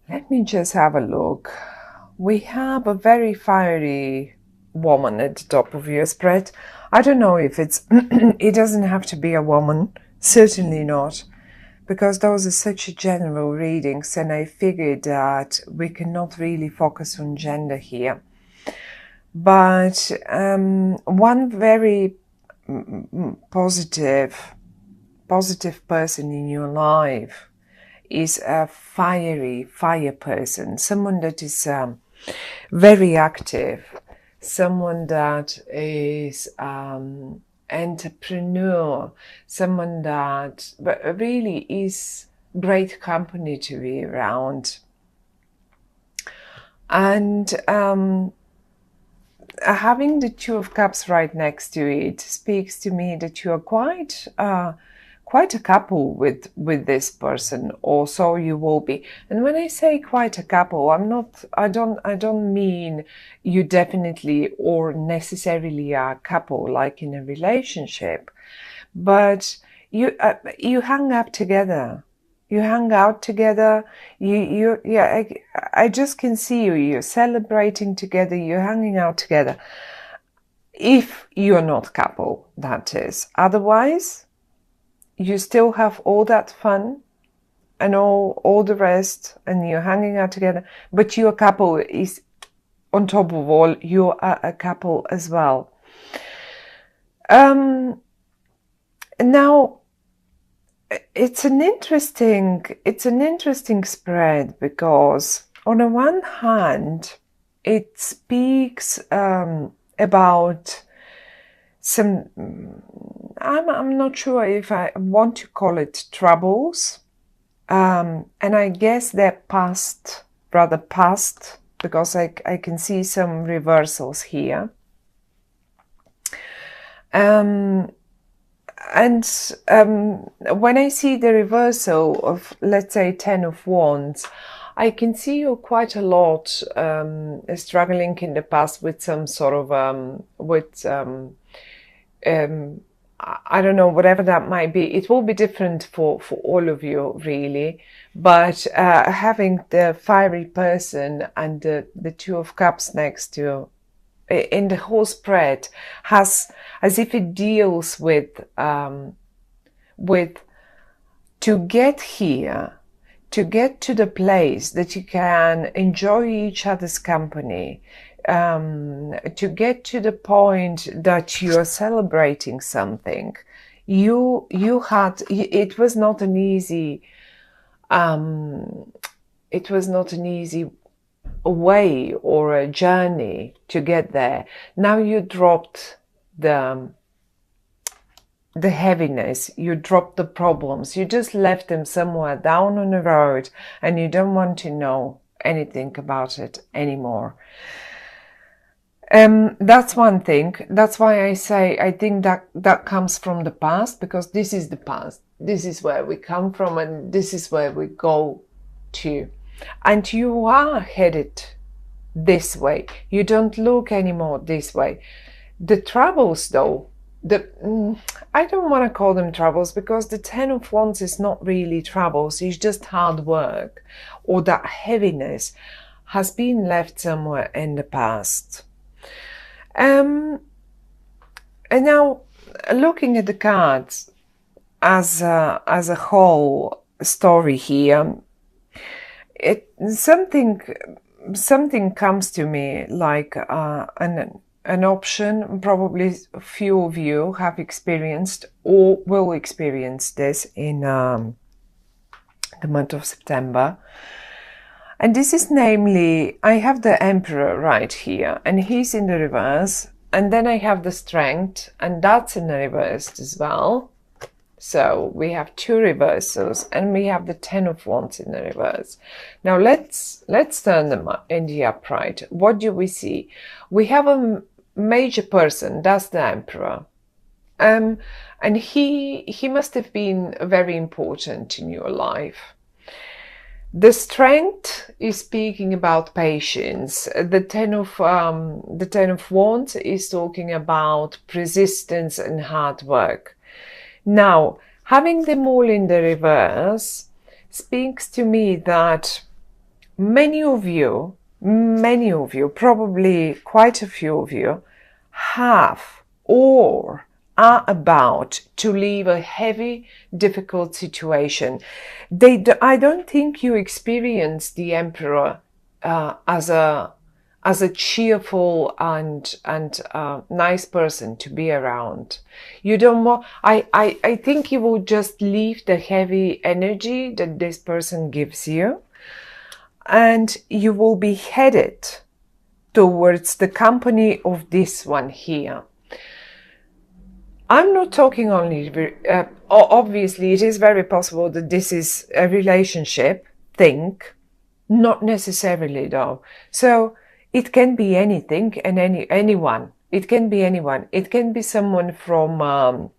Let me just have a look. We have a very fiery woman at the top of your spread. I don't know if it's, it doesn't have to be a woman, certainly not, because those are such general readings, and I figured that we cannot really focus on gender here. But one very positive person in your life is a fire person, someone that is very active, someone that is entrepreneur, someone that really is great company to be around. And having the Two of Cups right next to it speaks to me that you are quite a couple with this person, or so you will be. And when I say quite a couple, I don't mean you definitely or necessarily are a couple like in a relationship, but you hang up together. You hang out together. I just can see you. You're celebrating together. You're hanging out together. If you're not couple, that is. Otherwise, you still have all that fun and all the rest, and you're hanging out together. But your couple is, on top of all, you are a couple as well. Now, it's an interesting spread, because on the one hand it speaks about some, I'm not sure if I want to call it troubles, and I guess they're rather past, because I can see some reversals here. And when I see the reversal of, let's say, Ten of Wands, I can see you quite a lot struggling in the past with some sort of, I don't know, whatever that might be. It will be different for all of you, really. But having the fiery person and the Two of Cups next to in the whole spread has, as if it deals with to get here, to get to the place that you can enjoy each other's company, to get to the point that you are celebrating something. It was not an easy way or a journey to get there. Now you dropped the heaviness, you dropped the problems, you just left them somewhere down on the road, and you don't want to know anything about it anymore. That's one thing. That's why I say I think that comes from the past, because this is the past. This is where we come from, and this is where we go to. And you are headed this way. You don't look anymore this way. The troubles, though, I don't want to call them troubles, because the Ten of Wands is not really troubles. It's just hard work, or that heaviness has been left somewhere in the past. And now, looking at the cards as a whole story here, something comes to me like an option. Probably a few of you have experienced or will experience this in the month of September. And this is namely, I have the Emperor right here, and he's in the reverse. And then I have the Strength, and that's in the reverse as well. So we have two reversals, and we have the Ten of Wands in the reverse. Now let's turn them in the upright. What do we see? We have a major person, that's the Emperor. And he must have been very important in your life. The Strength is speaking about patience. The Ten of Wands is talking about persistence and hard work. Now, having them all in the reverse speaks to me that many of you, probably quite a few of you, have or are about to leave a heavy, difficult situation. I don't think you experience the Emperor as a cheerful and nice person to be around. You don't want. I think you will just leave the heavy energy that this person gives you, and you will be headed towards the company of this one here. I'm not talking only, obviously it is very possible that this is a relationship thing, not necessarily though. So it can be anything and anyone. It can be anyone. It can be someone from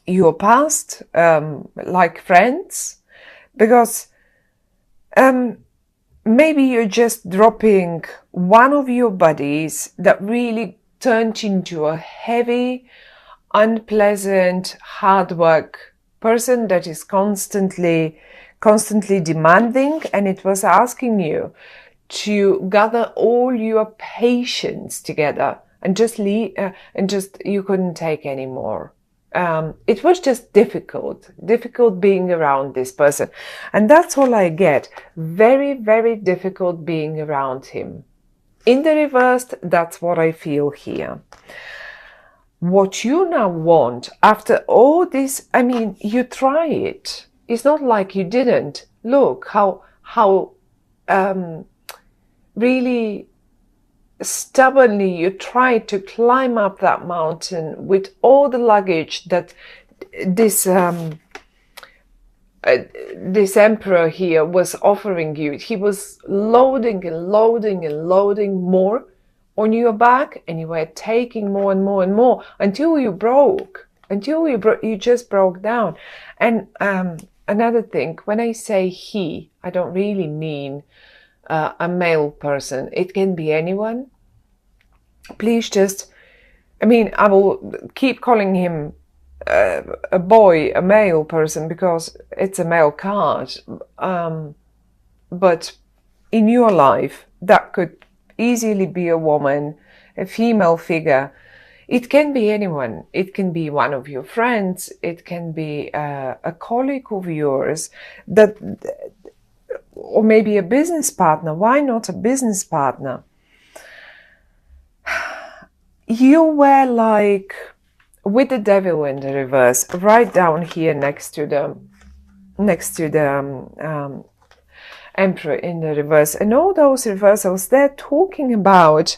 your past, like friends, because maybe you're just dropping one of your buddies that really turned into a heavy, unpleasant, hard work person that is constantly demanding, and it was asking you to gather all your patience together and just leave, and just you couldn't take anymore. It was just difficult being around this person, and that's all I get. Very, very difficult being around him. In the reverse, that's what I feel here. What you now want after all this, I mean, you try it. It's not like you didn't. Look how really stubbornly you tried to climb up that mountain with all the luggage that this this emperor here was offering you. He was loading and loading and loading more on your back, and you were taking more and more and more until you broke, you just broke down. And another thing, when I say he, I don't really mean a male person. It can be anyone. Please just, I mean, I will keep calling him a boy, a male person, because it's a male card. But in your life, that could easily be a woman, a female figure. It can be anyone. It can be one of your friends. It can be a colleague of yours, that, or maybe a business partner. Why not a business partner? You were like with the devil in the reverse, right down here next to the emperor in the reverse, and all those reversals, they're talking about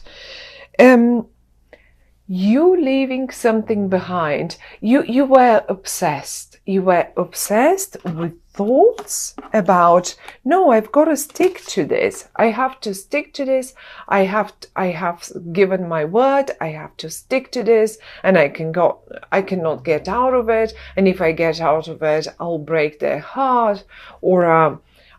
you leaving something behind. You were obsessed. You were obsessed with thoughts about, no, I've got to stick to this. I have to stick to this. I have given my word. I have to stick to this, and I cannot get out of it. And if I get out of it, I'll break their heart, or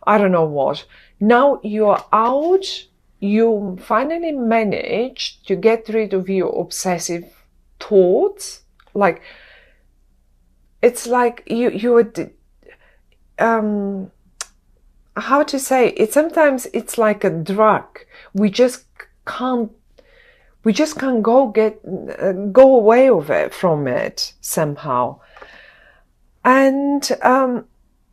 I don't know what. Now you're out. You finally managed to get rid of your obsessive thoughts. Like, it's like you would, how to say it? Sometimes it's like a drug. We just can't go away with it, from it somehow. And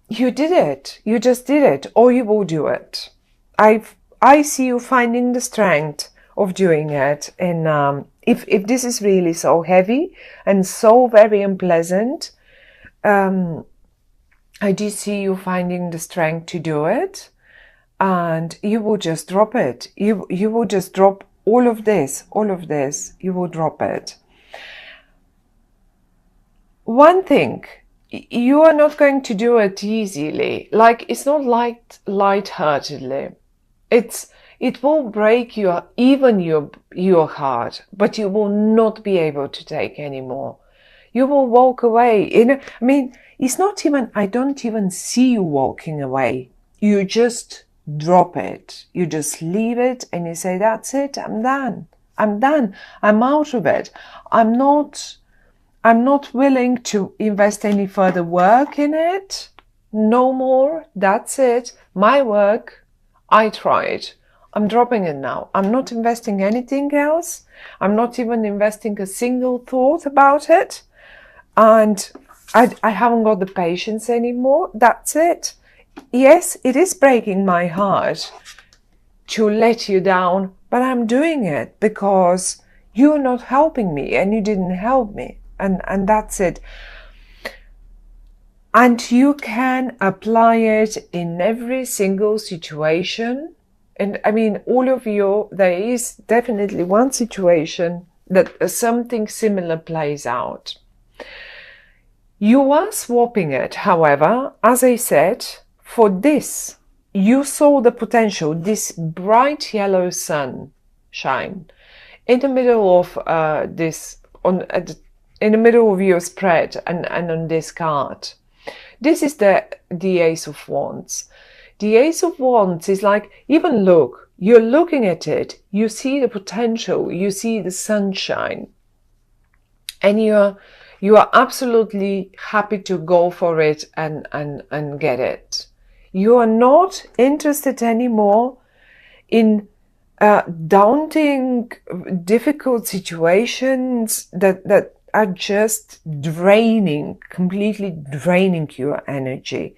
you did it. You just did it, or you will do it. I see you finding the strength of doing it. And if this is really so heavy and so very unpleasant, I do see you finding the strength to do it, and you will just drop it. You will just drop all of this. You will drop it. One thing, you are not going to do it easily. Like, it's not light-heartedly. It will break your heart, but you will not be able to take anymore. You will walk away. I mean, it's not even, I don't even see you walking away. You just drop it. You just leave it, and you say, that's it. I'm done. I'm out of it. I'm not willing to invest any further work in it. No more. That's it. My work. I tried. I'm dropping it now. I'm not investing anything else. I'm not even investing a single thought about it. And I haven't got the patience anymore. That's it. Yes, it is breaking my heart to let you down, but I'm doing it because you're not helping me and you didn't help me. And that's it. And you can apply it in every single situation. And I mean, all of you, there is definitely one situation that something similar plays out. You are swapping it, however, as I said, for this. You saw the potential, this bright yellow sun shine in the middle of in the middle of your spread and on this card. This is the Ace of Wands. The Ace of Wands is like, even look, you're looking at it, you see the potential, you see the sunshine, and you are absolutely happy to go for it and get it. You are not interested anymore in daunting, difficult situations that are just draining, completely draining your energy.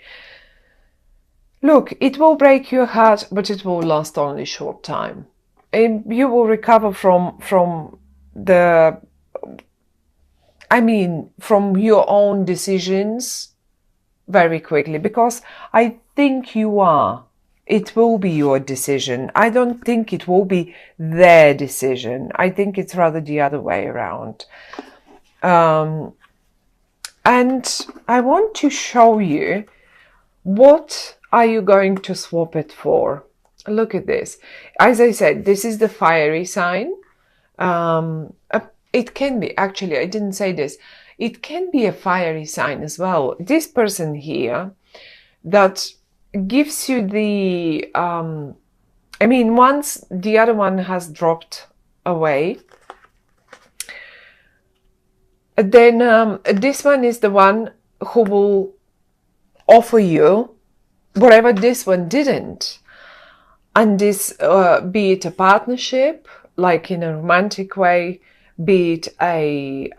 Look, it will break your heart, but it will last only a short time. And you will recover from your own decisions very quickly, because I think you are. It will be your decision. I don't think it will be their decision. I think it's rather the other way around. And I want to show you, what are you going to swap it for? Look at this. As I said, this is the fiery sign. It can be, actually, I didn't say this. It can be a fiery sign as well. This person here that gives you the, once the other one has dropped away, then this one is the one who will offer you whatever this one didn't. And this, be it a partnership, like in a romantic way, be it a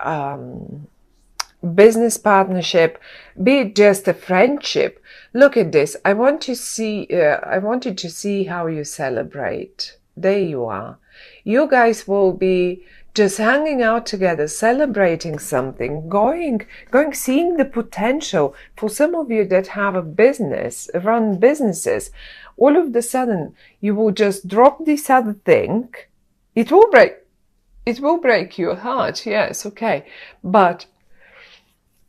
business partnership, be it just a friendship. Look at this. I want to see. I wanted to see how you celebrate. There you are. You guys will be just hanging out together, celebrating something, going, seeing the potential. For some of you that have a business, run businesses, all of a sudden you will just drop this other thing. It will break your heart. Yes, okay, but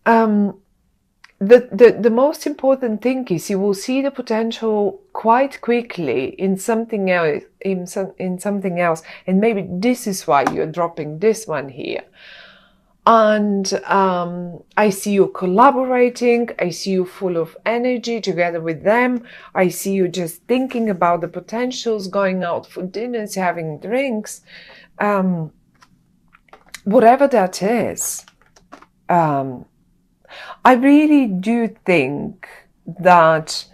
the most important thing is you will see the potential quite quickly in something else, in something else, and maybe this is why you're dropping this one here. And I see you collaborating. I see you full of energy together with them. I see you just thinking about the potentials, going out for dinners, having drinks, whatever that is. I really do think that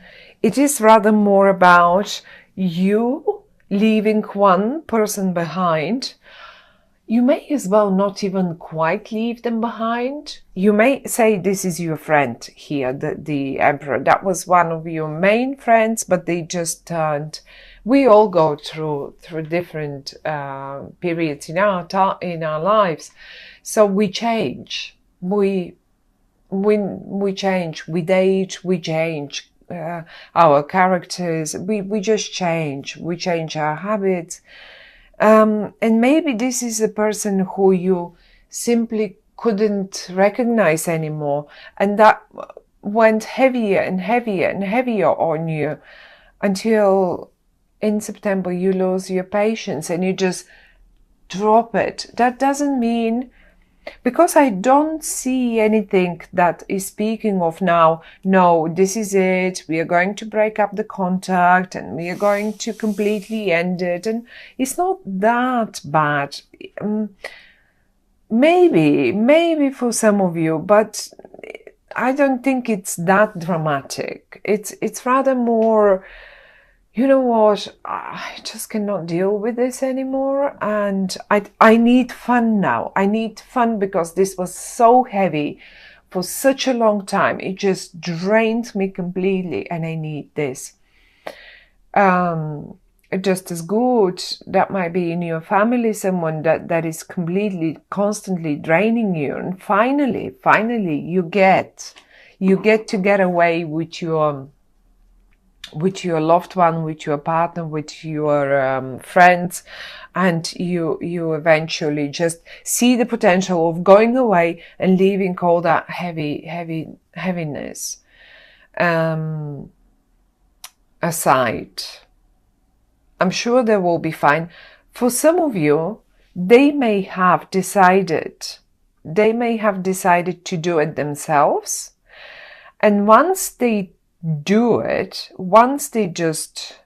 it is rather more about you leaving one person behind. You may as well not even quite leave them behind. You may say this is your friend here, the Emperor. That was one of your main friends, but they just turned. We all go through different periods in our lives, so we change. We change, we age, we change our characters, we just change, we change our habits. And maybe this is a person who you simply couldn't recognize anymore, and that went heavier and heavier and heavier on you until in September you lose your patience and you just drop it. That doesn't mean, because I don't see anything that is speaking of now, no, this is it, we are going to break up the contact and we are going to completely end it. And it's not that bad. Maybe for some of you, but I don't think it's that dramatic. It's rather more, you know what, I just cannot deal with this anymore, and I need fun now. I need fun because this was so heavy for such a long time. It just drained me completely, and I need this. Just as good, that might be in your family someone that is completely, constantly draining you, and finally you get to get away with your loved one, with your partner, with your friends, and you eventually just see the potential of going away and leaving all that heaviness aside. I'm sure they will be fine. For some of you, they may have decided to do it themselves, and once they do it, once they just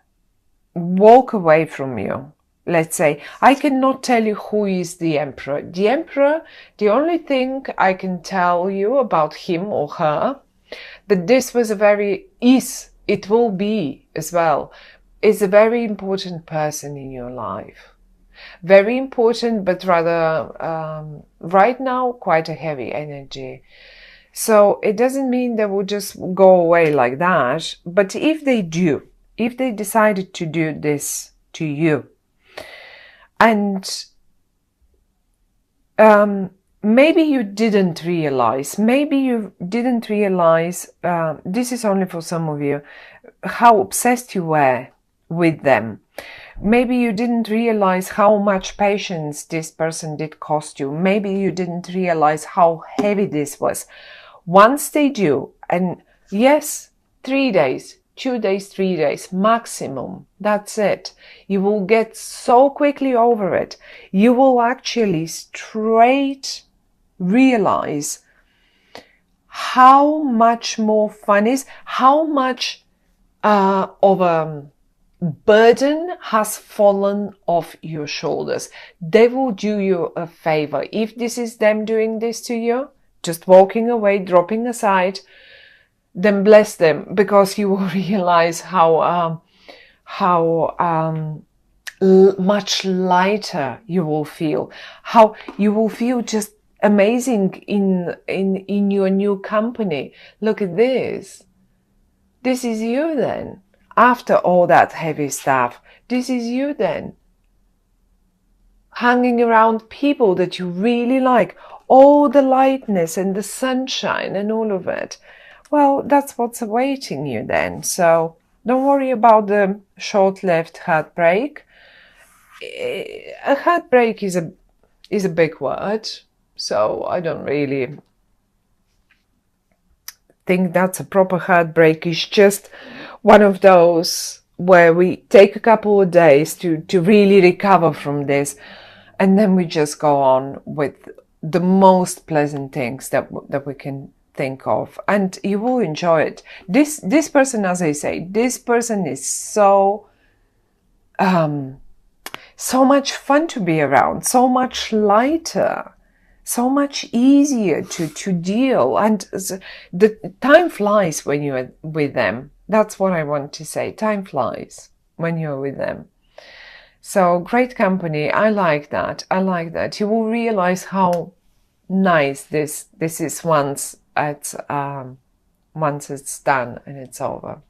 walk away from you, let's say, I cannot tell you who is the emperor. The emperor, the only thing I can tell you about him or her, that this was it will be as well, is a very important person in your life. Very important, but rather, right now, quite a heavy energy. So it doesn't mean they will just go away like that. But if they do, if they decided to do this to you, and maybe you didn't realize, this is only for some of you, how obsessed you were with them. Maybe you didn't realize how much patience this person did cost you. Maybe you didn't realize how heavy this was. Once they do, and yes, 3 days, 2 days, 3 days maximum, that's it. You will get so quickly over it. You will actually straight realize how much more fun is, how much of a burden has fallen off your shoulders. They will do you a favor. If this is them doing this to you, just walking away, dropping aside, then bless them, because you will realize how much lighter you will feel, how you will feel just amazing in your new company. Look at this. This is you then. After all that heavy stuff, this is you then. Hanging around people that you really like, all the lightness and the sunshine and all of it. Well, that's what's awaiting you then. So don't worry about the short-lived heartbreak. A heartbreak is a big word, so I don't really think that's a proper heartbreak. It's just one of those where we take a couple of days to really recover from this, and then we just go on with the most pleasant things that we can think of, and you will enjoy it. This person, as I say, this person is so much fun to be around, so much lighter, so much easier to deal, and the time flies when you're with them. That's what I want to say. Time flies when you're with them. So great company. I like that. I like that. You will realize how nice this is once it's done and it's over.